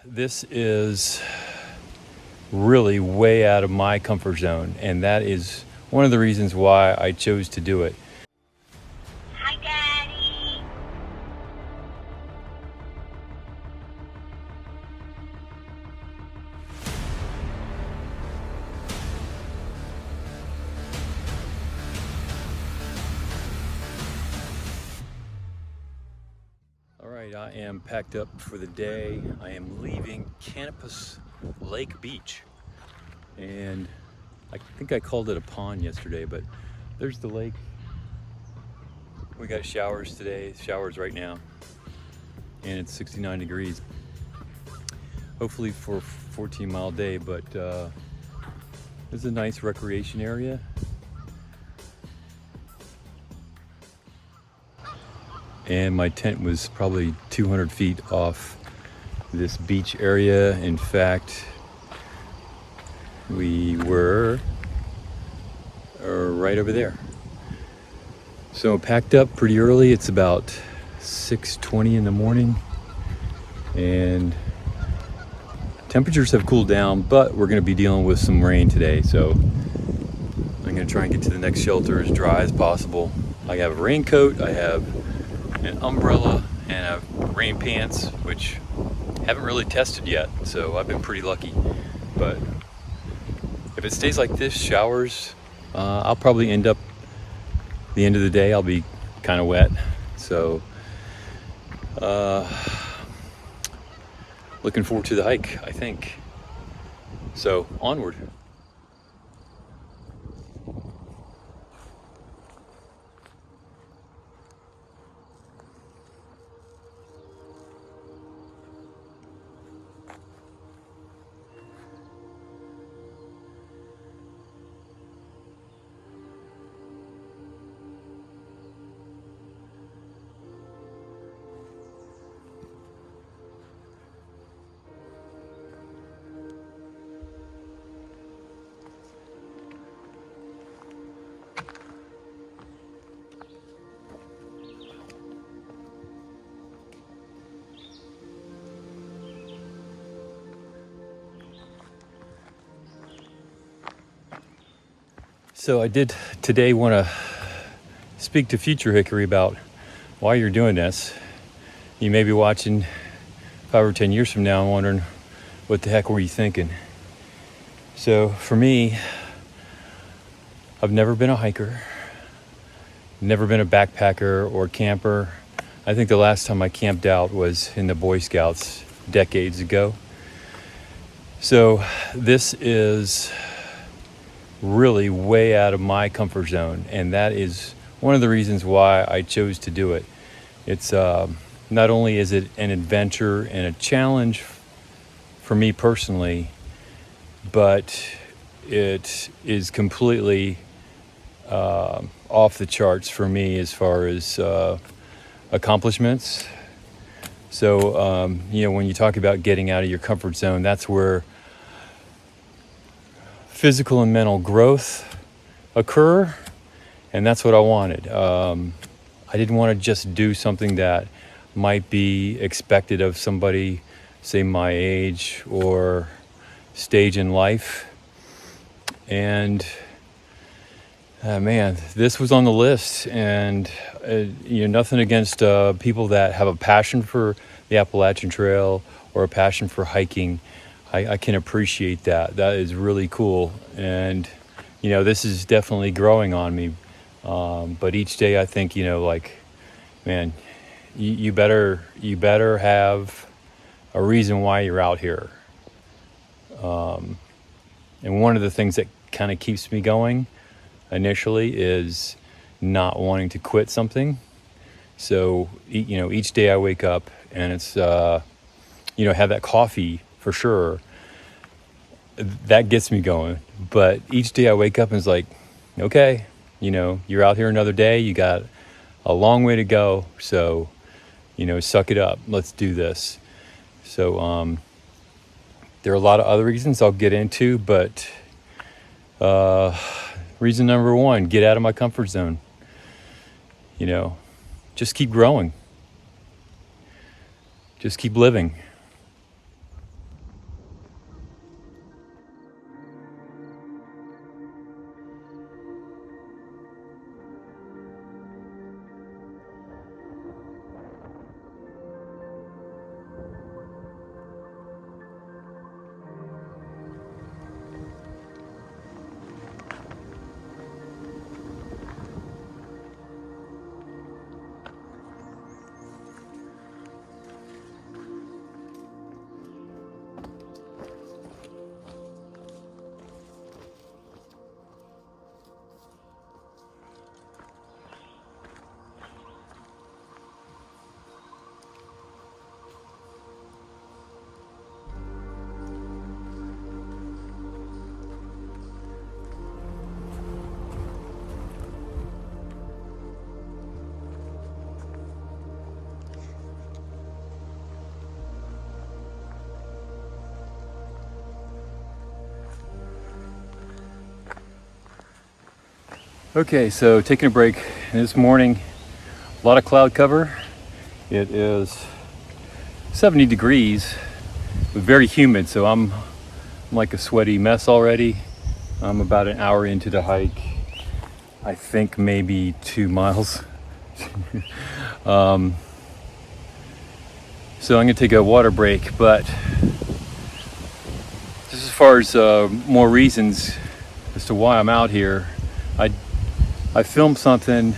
This is really way out of my comfort zone, and that is one of the reasons why I chose to do it. Hi, Daddy. All right, I am packed up for the day. I am leaving Canopus Lake Beach, and I think I called it a pond yesterday, but there's the lake. We got showers today, showers right now, and it's 69 degrees. Hopefully for a 14-mile day, but it's a nice recreation area. And my tent was probably 200 feet off this beach area. In fact, we were right over there. So packed up pretty early. It's about 6:20 in the morning, and temperatures have cooled down, but we're going to be dealing with some rain today. So I'm going to try and get to the next shelter as dry as possible. I have a raincoat, I have an umbrella, and I have rain pants, which haven't really tested yet, so I've been pretty lucky. But if it stays like this, showers, I'll probably end up the end of the day, I'll be kind of wet. So looking forward to the hike, I think. So onward. So I did today want to speak to Future Hickory about why you're doing this. You may be watching 5 or 10 years from now and wondering, what the heck were you thinking? So for me, I've never been a hiker, never been a backpacker or camper. I think the last time I camped out was in the Boy Scouts decades ago. So this is really way out of my comfort zone, and that is one of the reasons why I chose to do it. It's not only is it an adventure and a challenge for me personally, but it is completely off the charts for me as far as accomplishments. So when you talk about getting out of your comfort zone, that's where physical and mental growth occur, and that's what I wanted. I didn't want to just do something that might be expected of somebody, say my age or stage in life. And man, this was on the list, and nothing against people that have a passion for the Appalachian Trail or a passion for hiking. I can appreciate that. That is really cool. And, this is definitely growing on me. But each day I think, man, you better have a reason why you're out here. And one of the things that kind of keeps me going initially is not wanting to quit something. So, each day I wake up and it's, have that coffee for sure. That gets me going. But each day I wake up and it's like, okay, you're out here another day. You got a long way to go. So, suck it up. Let's do this. So, there are a lot of other reasons I'll get into, but reason number one, get out of my comfort zone. Just keep growing. Just keep living. Okay, so taking a break this morning, a lot of cloud cover. It is 70 degrees, but very humid, so I'm like a sweaty mess already. I'm about an hour into the hike. I think maybe 2 miles. So I'm gonna take a water break, but just as far as more reasons as to why I'm out here, I filmed something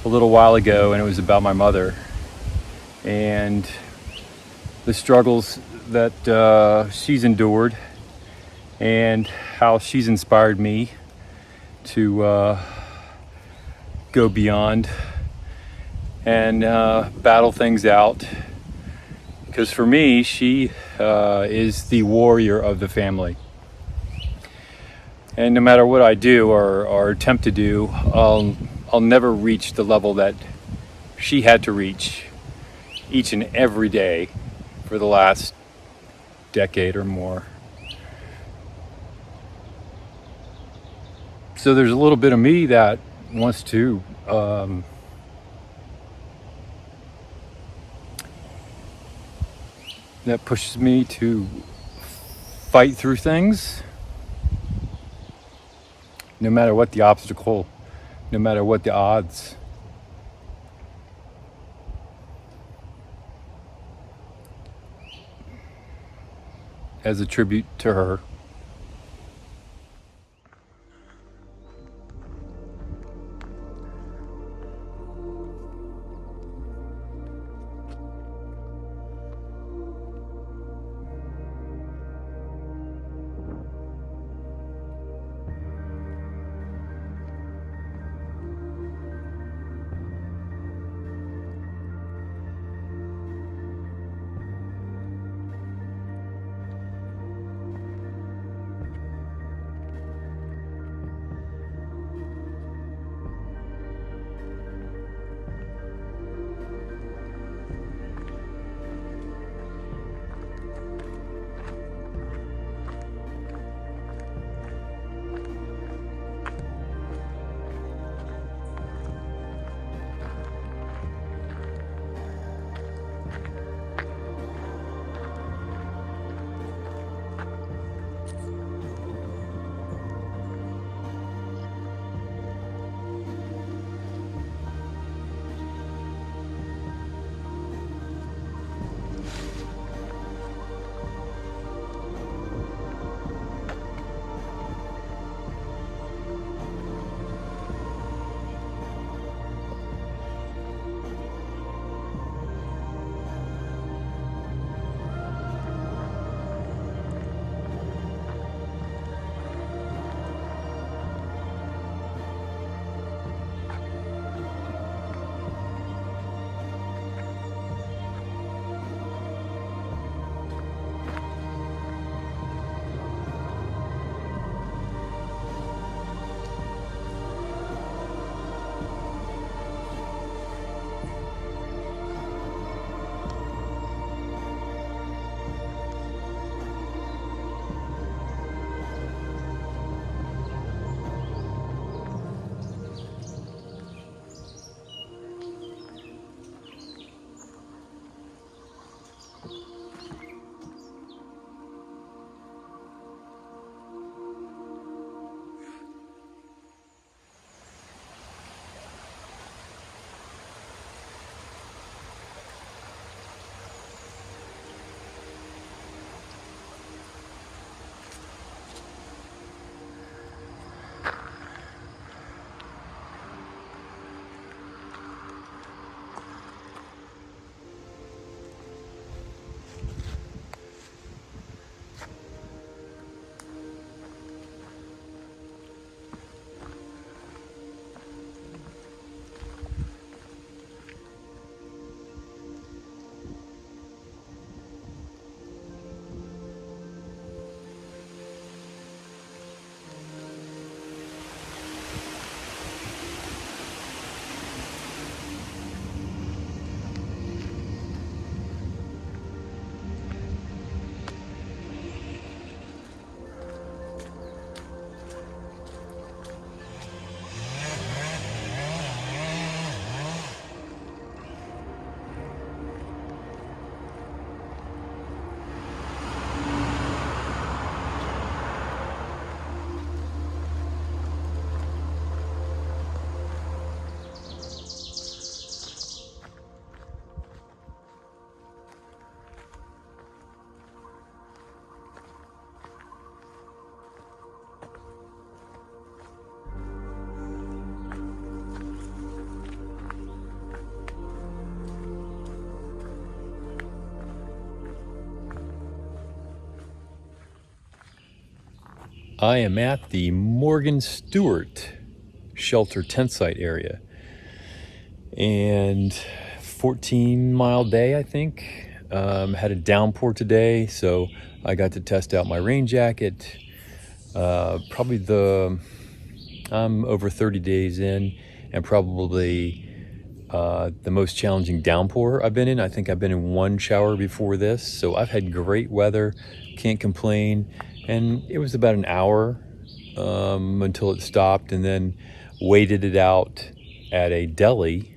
a little while ago, and it was about my mother and the struggles that she's endured and how she's inspired me to go beyond and battle things out. Because for me, she is the warrior of the family. And no matter what I do or attempt to do, I'll never reach the level that she had to reach each and every day for the last decade or more. So there's a little bit of me that wants to that pushes me to fight through things, no matter what the obstacle, no matter what the odds. As a tribute to her. I am at the Morgan Stewart shelter tent site area, and 14-mile day, I think. Had a downpour today, so I got to test out my rain jacket. I'm over 30 days in, and probably the most challenging downpour I've been in. I think I've been in one shower before this, so I've had great weather, can't complain. And it was about an hour until it stopped, and then waited it out at a deli,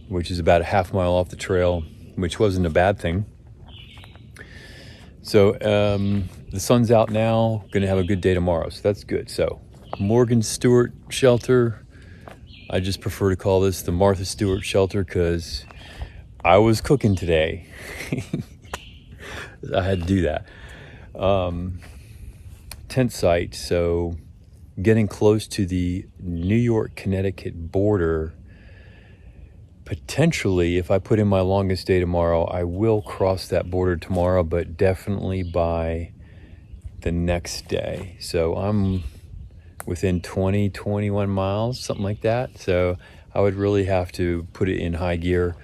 which is about a half mile off the trail, which wasn't a bad thing. So the sun's out now, gonna have a good day tomorrow, so that's good. So Morgan Stewart shelter, I just prefer to call this the Martha Stewart shelter because I was cooking today. I had to do that. Tent site, so getting close to the New York, Connecticut border. Potentially, if I put in my longest day tomorrow, I will cross that border tomorrow, but definitely by the next day. So I'm within 21 miles, something like that. So I would really have to put it in high gear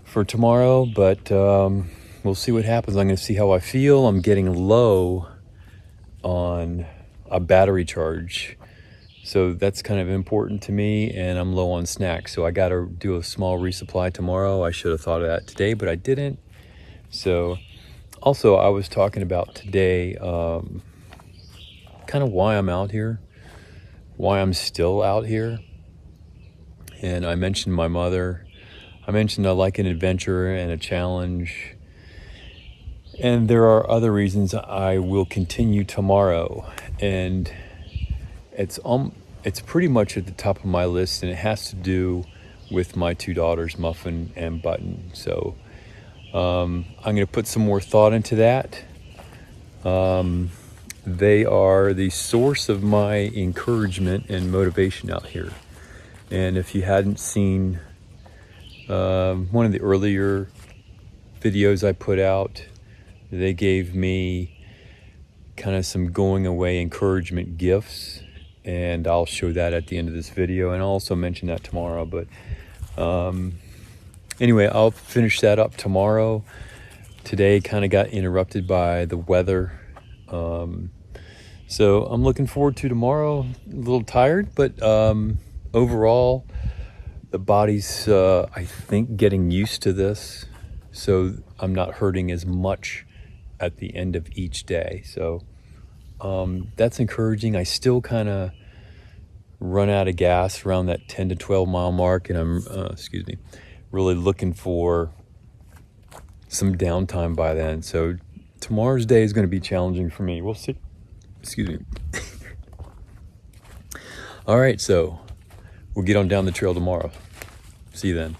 for tomorrow, but we'll see what happens. I'm going to see how I feel. I'm getting low on a battery charge, so that's kind of important to me, and I'm low on snacks, so I got to do a small resupply tomorrow. I should have thought of that today, but I didn't. So also, I was talking about today kind of why I'm out here, why I'm still out here. And I mentioned my mother. I mentioned I like an adventure and a challenge. And there are other reasons I will continue tomorrow. And it's pretty much at the top of my list, and it has to do with my two daughters, Muffin and Button. So I'm going to put some more thought into that. They are the source of my encouragement and motivation out here. And if you hadn't seen one of the earlier videos I put out, they gave me kind of some going away encouragement gifts, and I'll show that at the end of this video, and I'll also mention that tomorrow. But anyway, I'll finish that up tomorrow. Today kind of got interrupted by the weather, so I'm looking forward to tomorrow. A little tired, but overall the body's I think getting used to this, so I'm not hurting as much at the end of each day. So that's encouraging. I still kind of run out of gas around that 10 to 12 mile mark, and I'm really looking for some downtime by then. So tomorrow's day is going to be challenging for me. We'll see. All right, so we'll get on down the trail tomorrow. See you then.